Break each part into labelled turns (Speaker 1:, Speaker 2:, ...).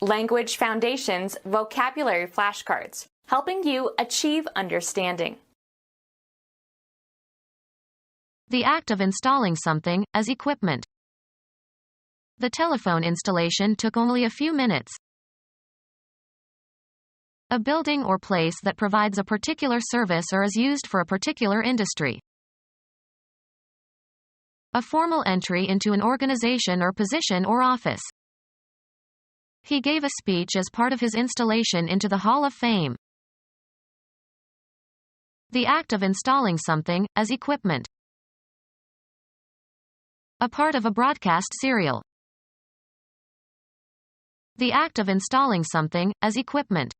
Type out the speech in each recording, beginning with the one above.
Speaker 1: Language Foundations Vocabulary Flashcards, helping you achieve understanding.
Speaker 2: The act of installing something as equipment. The telephone installation took only a few minutes. A building or place that provides a particular service or is used for a particular industry. A formal entry into an organization or position or office. He gave a speech as part of his installation into the Hall of Fame. The act of installing something as equipment. A part of a broadcast serial. The act of installing something as equipment.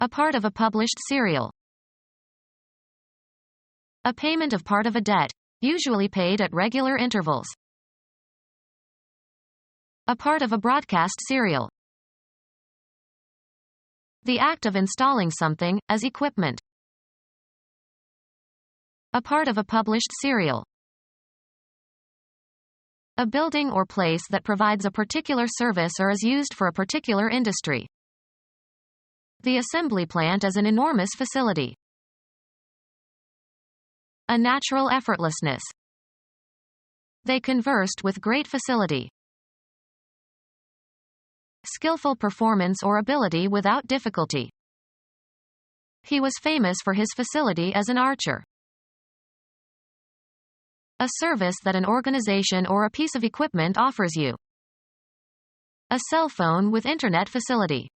Speaker 2: A part of a published serial. A payment of part of a debt, usually paid at regular intervals. A part of a broadcast serial. The act of installing something as equipment. A part of a published serial. A building or place that provides a particular service or is used for a particular industry. The assembly plant is an enormous facility. A natural effortlessness. They conversed with great facility. Skillful performance or ability without difficulty. He was famous for his facility as an archer. A service that an organization or a piece of equipment offers you. A cell phone with internet facility.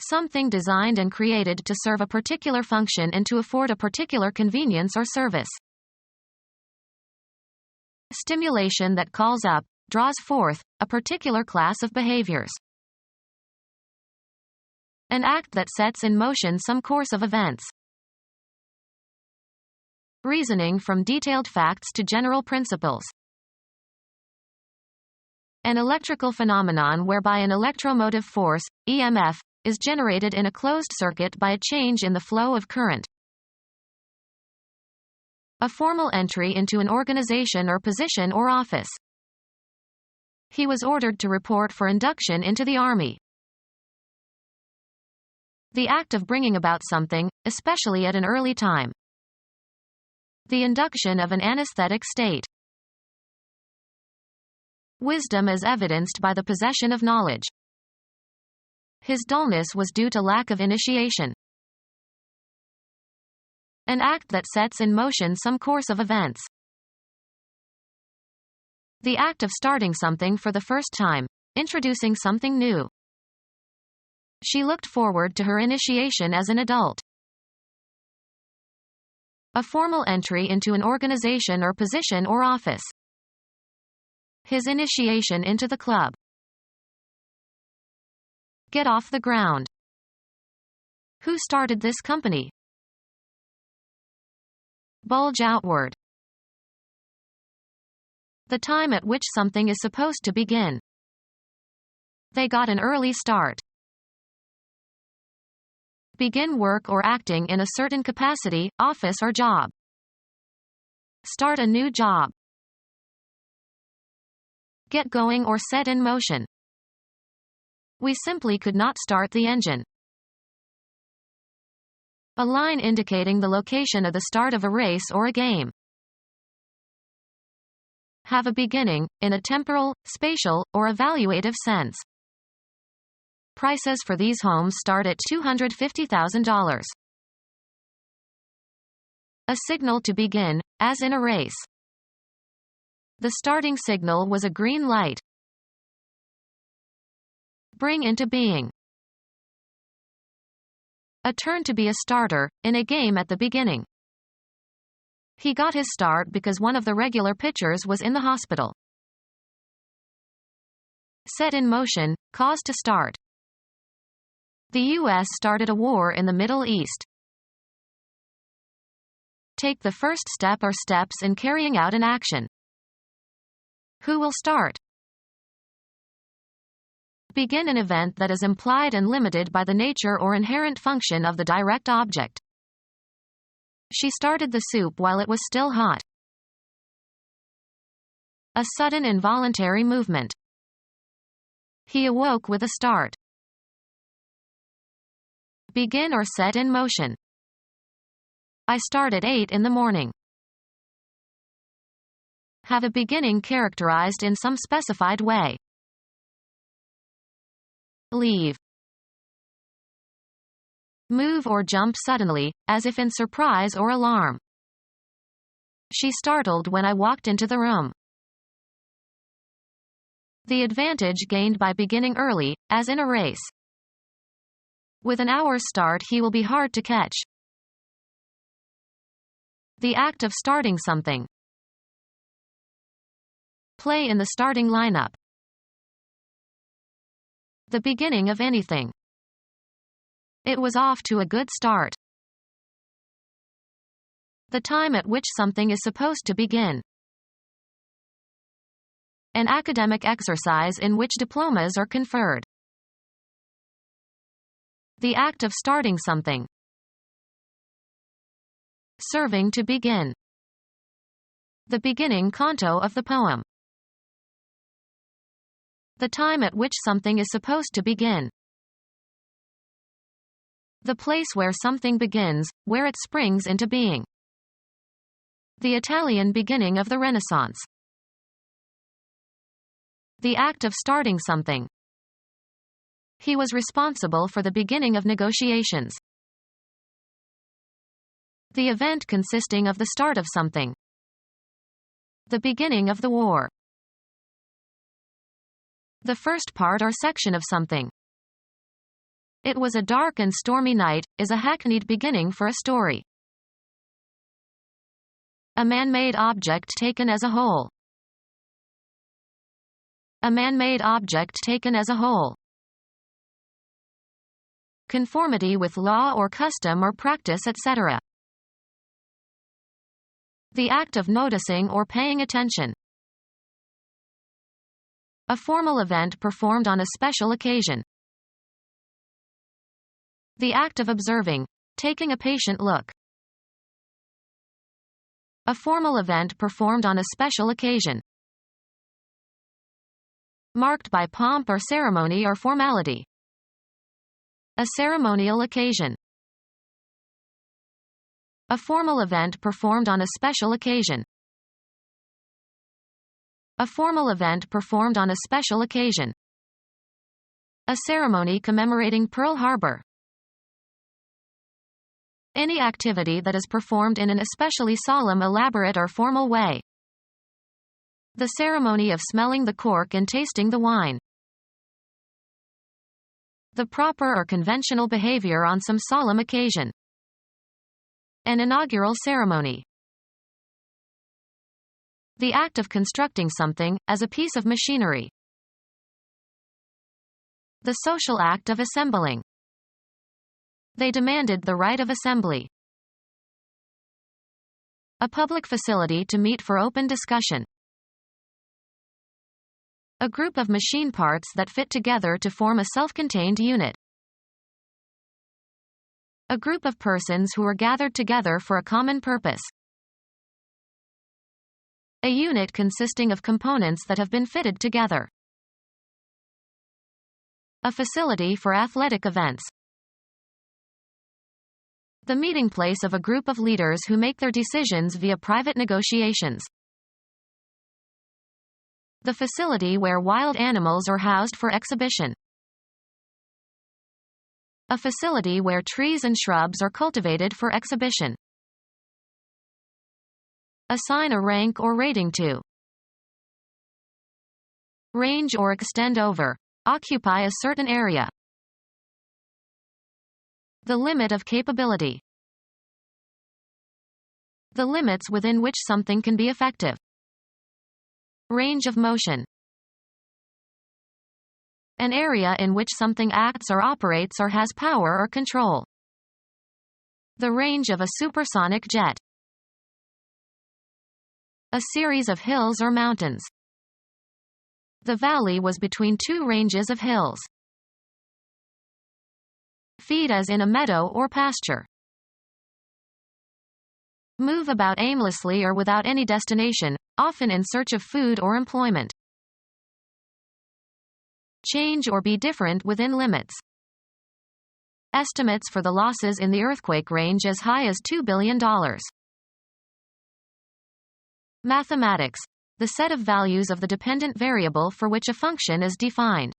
Speaker 2: Something designed and created to serve a particular function and to afford a particular convenience or service. Stimulation that calls up, draws forth, a particular class of behaviors. An act that sets in motion some course of events. Reasoning from detailed facts to general principles. An electrical phenomenon whereby an electromotive force, EMF, is generated in a closed circuit by a change in the flow of current. A formal entry into an organization or position or office. He was ordered to report for induction into the army. The act of bringing about something, especially at an early time. The induction of an anesthetic state. Wisdom as evidenced by the possession of knowledge. His dullness was due to lack of initiation. An act that sets in motion some course of events. The act of starting something for the first time, introducing something new. She looked forward to her initiation as an adult. A formal entry into an organization or position or office. His initiation into the club. Get off the ground. Who started this company? Bulge outward. The time at which something is supposed to begin. They got an early start. Begin work or acting in a certain capacity, office or job. Start a new job. Get going or set in motion. We simply could not start the engine. A line indicating the location of the start of a race or a game. Have a beginning, in a temporal, spatial, or evaluative sense. Prices for these homes start at $250,000. A signal to begin, as in a race. The starting signal was a green light. Bring into being. A turn to be a starter, in a game at the beginning. He got his start because one of the regular pitchers was in the hospital. Set in motion, cause to start. The U.S. started a war in the Middle East. Take the first step or steps in carrying out an action. Who will start? Begin an event that is implied and limited by the nature or inherent function of the direct object. She started the soup while it was still hot. A sudden involuntary movement. He awoke with a start. Begin or set in motion. I start at 8 in the morning. Have a beginning characterized in some specified way. Leave. Move or jump suddenly, as if in surprise or alarm. She startled when I walked into the room. The advantage gained by beginning early, as in a race. With an hour's start he will be hard to catch. The act of starting something. Play in the starting lineup. The beginning of anything. It was off to a good start. The time at which something is supposed to begin. An academic exercise in which diplomas are conferred. The act of starting something. Serving to begin. The beginning canto of the poem. The time at which something is supposed to begin. The place where something begins, where it springs into being. The Italian beginning of the Renaissance. The act of starting something. He was responsible for the beginning of negotiations. The event consisting of the start of something. The beginning of the war. The first part or section of something. It was a dark and stormy night, is a hackneyed beginning for a story. A man-made object taken as a whole. A man-made object taken as a whole. Conformity with law or custom or practice, etc. The act of noticing or paying attention. A formal event performed on a special occasion. The act of observing, taking a patient look. A formal event performed on a special occasion. Marked by pomp or ceremony or formality. A ceremonial occasion. A formal event performed on a special occasion. A formal event performed on a special occasion. A ceremony commemorating Pearl Harbor. Any activity that is performed in an especially solemn, elaborate or formal way. The ceremony of smelling the cork and tasting the wine. The proper or conventional behavior on some solemn occasion. An inaugural ceremony. The act of constructing something, as a piece of machinery. The social act of assembling. They demanded the right of assembly. A public facility to meet for open discussion. A group of machine parts that fit together to form a self-contained unit. A group of persons who are gathered together for a common purpose. A unit consisting of components that have been fitted together. A facility for athletic events. The meeting place of a group of leaders who make their decisions via private negotiations. The facility where wild animals are housed for exhibition. A facility where trees and shrubs are cultivated for exhibition. Assign a rank or rating to. Range or extend over. Occupy a certain area. The limit of capability. The limits within which something can be effective. Range of motion. An area in which something acts or operates or has power or control. The range of a supersonic jet. A series of hills or mountains. The valley was between two ranges of hills. Feed as in a meadow or pasture. Move about aimlessly or without any destination, often in search of food or employment. Change or be different within limits. Estimates for the losses in the earthquake range as high as $2 billion. Mathematics. The set of values of the dependent variable for which a function is defined.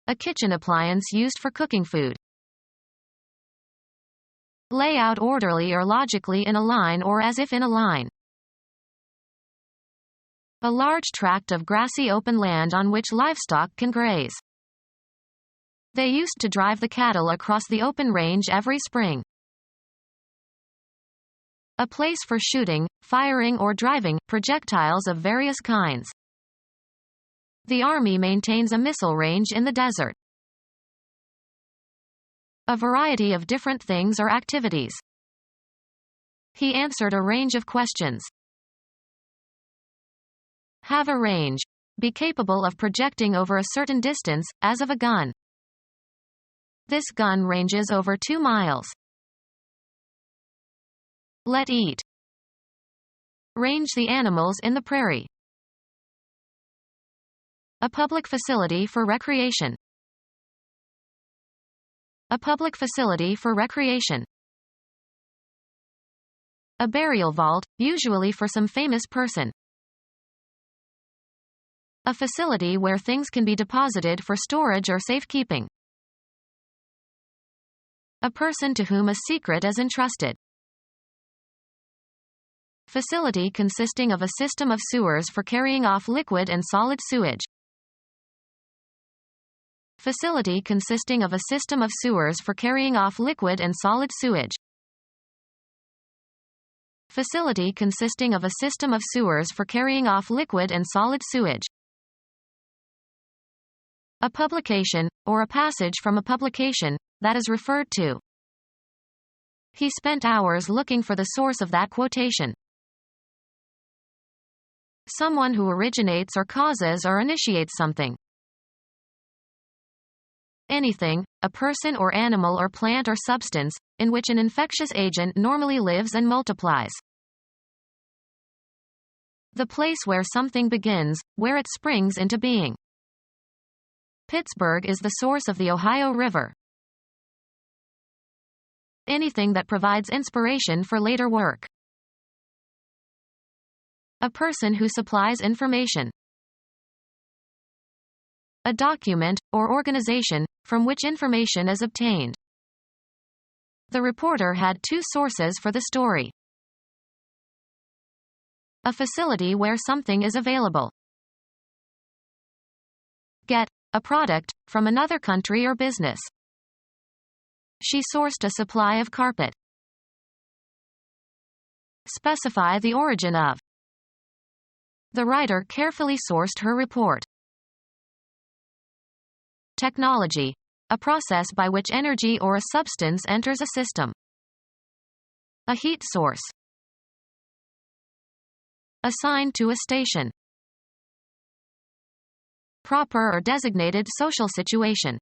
Speaker 2: A kitchen appliance used for cooking food. Lay out orderly or logically in a line or as if in a line. A large tract of grassy open land on which livestock can graze. They used to drive the cattle across the open range every spring. A place for shooting, firing or driving projectiles of various kinds. The Army maintains a missile range in the desert. A variety of different things or activities. He answered a range of questions. Have a range. Be capable of projecting over a certain distance, as of a gun. This gun ranges over 2 miles. Let eat. Range the animals in the prairie. A public facility for recreation. A public facility for recreation. A burial vault, usually for some famous person. A facility where things can be deposited for storage or safekeeping. A person to whom a secret is entrusted. Facility consisting of a system of sewers for carrying off liquid and solid sewage. Facility consisting of a system of sewers for carrying off liquid and solid sewage. Facility consisting of a system of sewers for carrying off liquid and solid sewage. A publication, or a passage from a publication, that is referred to. He spent hours looking for the source of that quotation. Someone who originates or causes or initiates something. Anything, a person or animal or plant or substance, in which an infectious agent normally lives and multiplies. The place where something begins, where it springs into being. Pittsburgh is the source of the Ohio River. Anything that provides inspiration for later work. A person who supplies information. A document, or organization, from which information is obtained. The reporter had 2 sources for the story. A facility where something is available. Get, a product, from another country or business. She sourced a supply of carpet. Specify the origin of. The writer carefully sourced her report. Technology. A process by which energy or a substance enters a system. A heat source. Assigned to a station. Proper or designated social situation.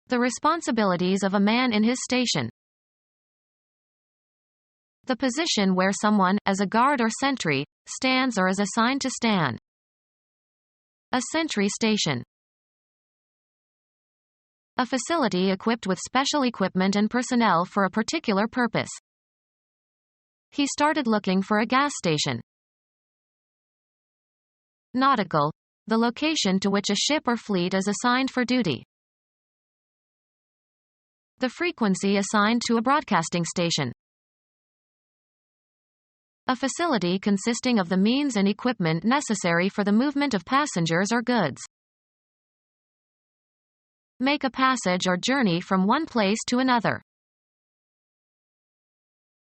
Speaker 2: The responsibilities of a man in his station. The position where someone, as a guard or sentry, stands or is assigned to stand. A sentry station. A facility equipped with special equipment and personnel for a particular purpose. He started looking for a gas station. Nautical. The location to which a ship or fleet is assigned for duty. The frequency assigned to a broadcasting station. A facility consisting of the means and equipment necessary for the movement of passengers or goods. Make a passage or journey from one place to another.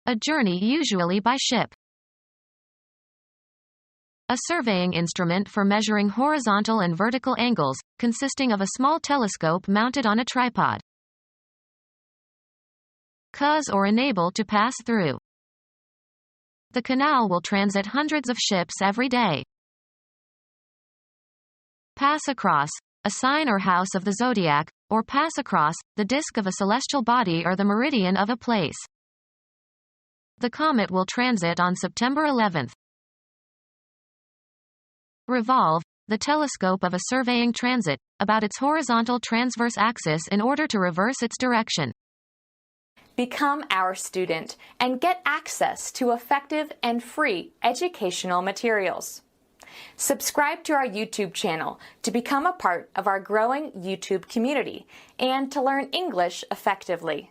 Speaker 2: A journey usually by ship. A surveying instrument for measuring horizontal and vertical angles, consisting of a small telescope mounted on a tripod. Cause or enable to pass through. The canal will transit hundreds of ships every day. Pass across. A sign or house of the zodiac, or pass across, the disk of a celestial body or the meridian of a place. The comet will transit on September 11th. Revolve, the telescope of a surveying transit, about its horizontal transverse axis in order to reverse its direction.
Speaker 1: Become our student and get access to effective and free educational materials. Subscribe to our YouTube channel to become a part of our growing YouTube community and to learn English effectively.